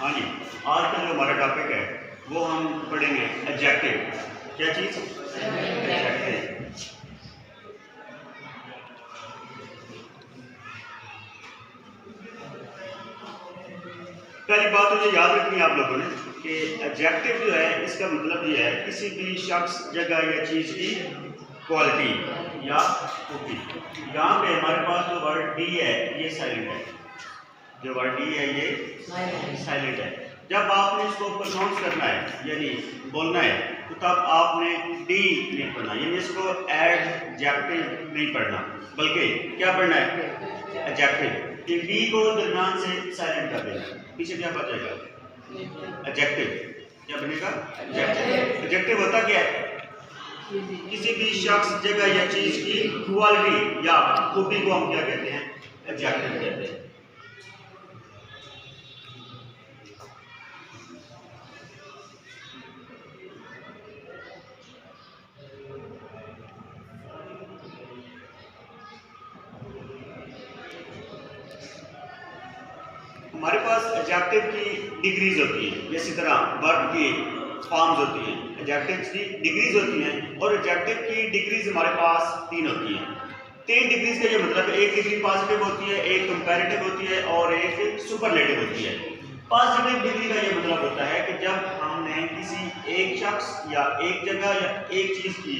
हाँ जी, आज का जो हमारा टॉपिक है वो हम पढ़ेंगे एडजेक्टिव। क्या चीज़? एडजेक्टिव। पहली बात तो ये याद रखनी है आप लोगों ने कि एडजेक्टिव जो है इसका मतलब ये है किसी भी शख्स, जगह या चीज़ की क्वालिटी या खूबी। यहाँ पे हमारे पास जो वर्ड डी है ये साइलेंट है। जो वर्ड डी है ये साइलेंट है। जब आपने इसको प्रोनाउंस करना है यानी बोलना है तो तब आपने डी नहीं पढ़ना, यानी इसको एडजेक्टिव नहीं पढ़ना, बल्कि क्या पढ़ना है? एडजेक्टिव। कि डी को दरम्यान से साइलेंट कर देना, पीछे क्या बचेगा? एडजेक्टिव। क्या बनेगा? एडजेक्टिव। एडजेक्टिव होता क्या है? किसी भी शख्स, जगह या चीज की क्वालिटी या खूबी को हम क्या कहते हैं? एडजेक्टिव कहते हैं। हमारे पास एडजेक्टिव की डिग्रीज होती हैं, इसी तरह वर्ब की फॉर्म्स होती हैं। एडजेक्टिव्स की डिग्रीज होती हैं और एडजेक्टिव की डिग्रीज हमारे पास 3 होती हैं। 3 डिग्रीज का ये मतलब है, एक डिग्री पॉजिटिव होती है, एक कंपैरेटिव होती है और एक सुपरलेटिव होती है। पॉजिटिव डिग्री का ये मतलब होता है कि जब हमने किसी एक शख्स या एक जगह या एक चीज़ की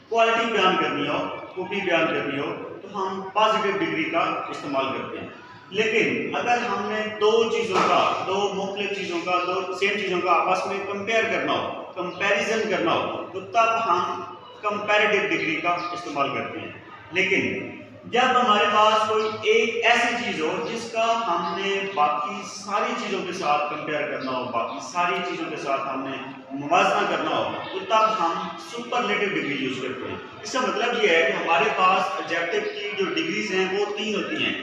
क्वालिटी बयान करनी हो, खूबी बयान करनी हो, तो हम पॉजिटिव डिग्री का इस्तेमाल करते हैं। लेकिन अगर हमने दो चीज़ों का, दो मुख्तलिफ चीज़ों का, दो सेम चीज़ों का आपस में कंपेयर करना हो, कंपैरिजन करना हो, तो तब हम कंपैरेटिव डिग्री का इस्तेमाल करते हैं। लेकिन जब हमारे पास कोई एक ऐसी चीज़ हो जिसका हमने बाकी सारी चीज़ों के साथ कंपेयर करना हो, बाकी सारी चीज़ों के साथ हमने मुवाजना करना हो, तो तब हम सुपरलेटिव डिग्री यूज करते हैं। इसका मतलब ये है कि हमारे पास एडजेक्टिव की जो डिग्रीज हैं वो 3 होती हैं।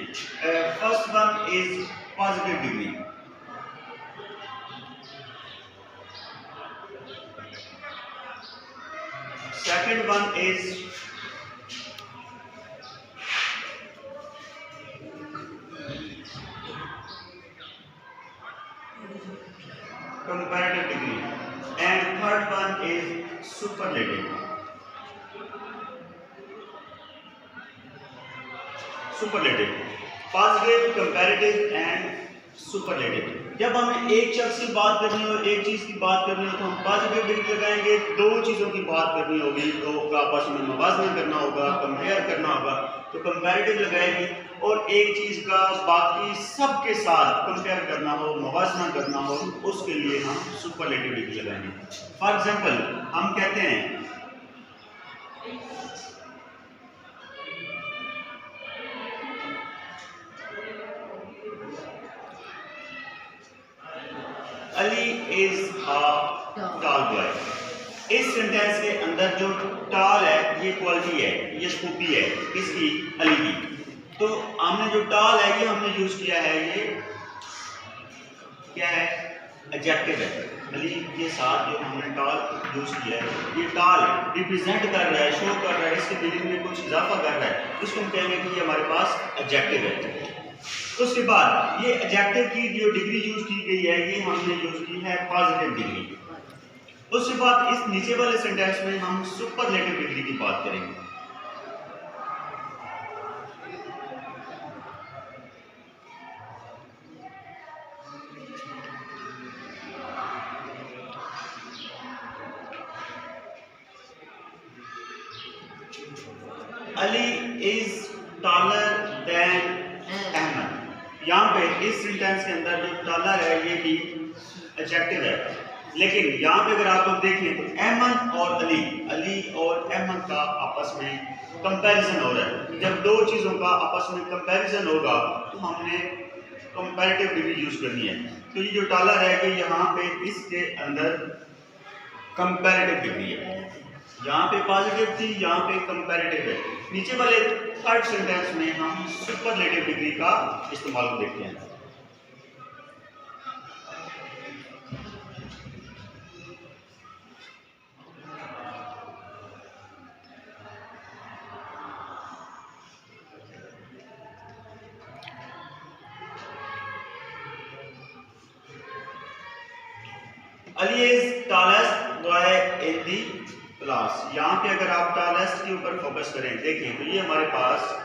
First one is positive degree, second one is comparative degree and third one is superlative. Superlative, positive, comparative and superlative. जब हमें एक शख्स की बात करनी हो, एक चीज़ की बात करनी हो, तो हम पॉजिटिव डिग्री लगाएंगे। दो चीज़ों की बात करनी होगी तो आपस में मुवाज़ना करना होगा, कंपेयर करना होगा, तो कंपैरेटिव लगाएंगे। और एक चीज़ का बाकी सब के साथ कंपेयर करना हो, मुवाज़ना करना हो, उसके लिए हम सुपरलेटिव डिग्री लगाएंगे। फॉर एग्जांपल हम कहते हैं Ali is a tall boy. इस सेंटेंस के अंदर जो टॉल है ये क्वालिटी है, ये खूबी है किसकी? अली की। तो हमने जो टॉल है ये हमने यूज किया है, ये क्या है? एडजेक्टिव है। अली के साथ जो हमने टॉल यूज किया है, ये टॉल रिप्रेजेंट कर रहा है, शो कर रहा है, इसके मीनिंग में कुछ इजाफा कर रहा है, इसको हम कहेंगे कि ये हमारे पास एडजेक्टिव है। उसके बाद ये एडजेक्टिव की जो डिग्री यूज की गई है ये हमने यूज की है पॉजिटिव डिग्री। उसके बाद इस नीचे वाले सेंटेंस में हम सुपरलेटिव डिग्री की बात करेंगे। Ali is taller than Ahmed. यहाँ पे इस सेंटेंस के अंदर जो टॉलर है ये भी एडजेक्टिव है, लेकिन यहाँ पे अगर आप लोग देखें तो अहमद और अली, अली और अहमद का आपस में कंपैरिजन हो रहा है। जब दो चीज़ों का आपस में कंपैरिजन होगा तो हमने कंपैरेटिव डिग्री यूज करनी है। तो ये जो टॉलर है कि यहाँ पे इसके अंदर कंपैरेटिव डिग्री है, यहाँ पे पॉजिटिव थी, यहाँ पे कंपैरेटिव है। नीचे वाले थर्ड सेंटेंस में हम सुपरलेटिव डिग्री का इस्तेमाल देखते हैं। Ali is tallest boy in the class. यहाँ पे अगर आप टॉलेस्ट के ऊपर फोकस करें, देखिए तो ये हमारे पास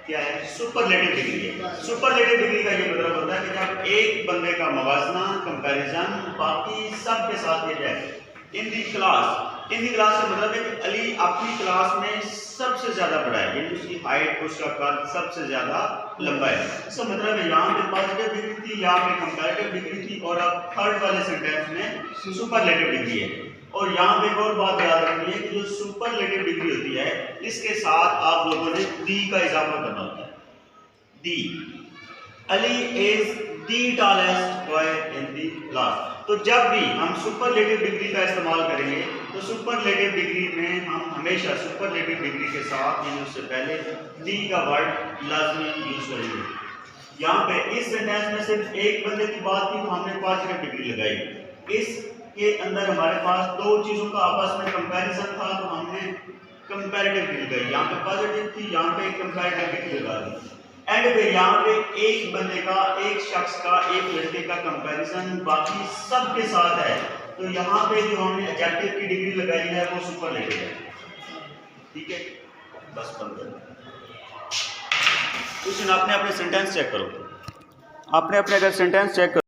क्या है, सुपरलेटिव डिग्री है। सुपरलेटिव डिग्री का ये मतलब होता है कि जब एक बंदे का मवाजना, कंपैरिजन बाकी सब के साथ ये जाए। इन the class, in the class का मतलब है कि अली अपनी क्लास में सबसे ज्यादा बड़ा है, यानी उसकी हाइट, उसका कद सबसे ज्यादा लंबा है। इसका मतलब है यहाँ पे पॉजिटिव डिग्री थी, यहाँ पे कंपैरेटिव डिग्री थी, और अब थर्ड वाले सेंटेंस में सुपरलेटिव डिग्री है। और यहाँ पे एक और बात याद रखनी है कि जो सुपरलेटिव डिग्री होती है इसके साथ आप लोगों ने दी का इजाफा करना होता है। The, Ali is the tallest boy in the class. तो जब भी हम सुपरलेटिव डिग्री का इस्तेमाल करेंगे तो सुपरलेटिव डिग्री में हम हमेशा सुपरलेटिव डिग्री के साथ यानी उससे पहले दी का वर्ड लाजमी यूज करेंगे। यहाँ पे इस सेंटेंस में सिर्फ एक बंदे की बात थी तो हमने पॉजिटिव डिग्री लगाई। इसके अंदर हमारे पास दो चीजों का आपस में कंपैरिजन था तो हमने कंपैरेटिव डिग्री लगाई। यहाँ पे पॉजिटिव थी, यहाँ पे कंपैरेटिव डिग्री लगा दी। एंड फिर यहाँ पे एक बंदे का, एक शख्स का, एक लड़के का कंपैरिजन बाकी सब के साथ है, तो यहाँ पे जो हमने एडजेक्टिव की डिग्री लगाई है वो सुपरलेटिव है। ठीक है, बस बंद करो। क्वेश्चन आपने अपने सेंटेंस चेक करो, आपने अपने अगर सेंटेंस चेक करो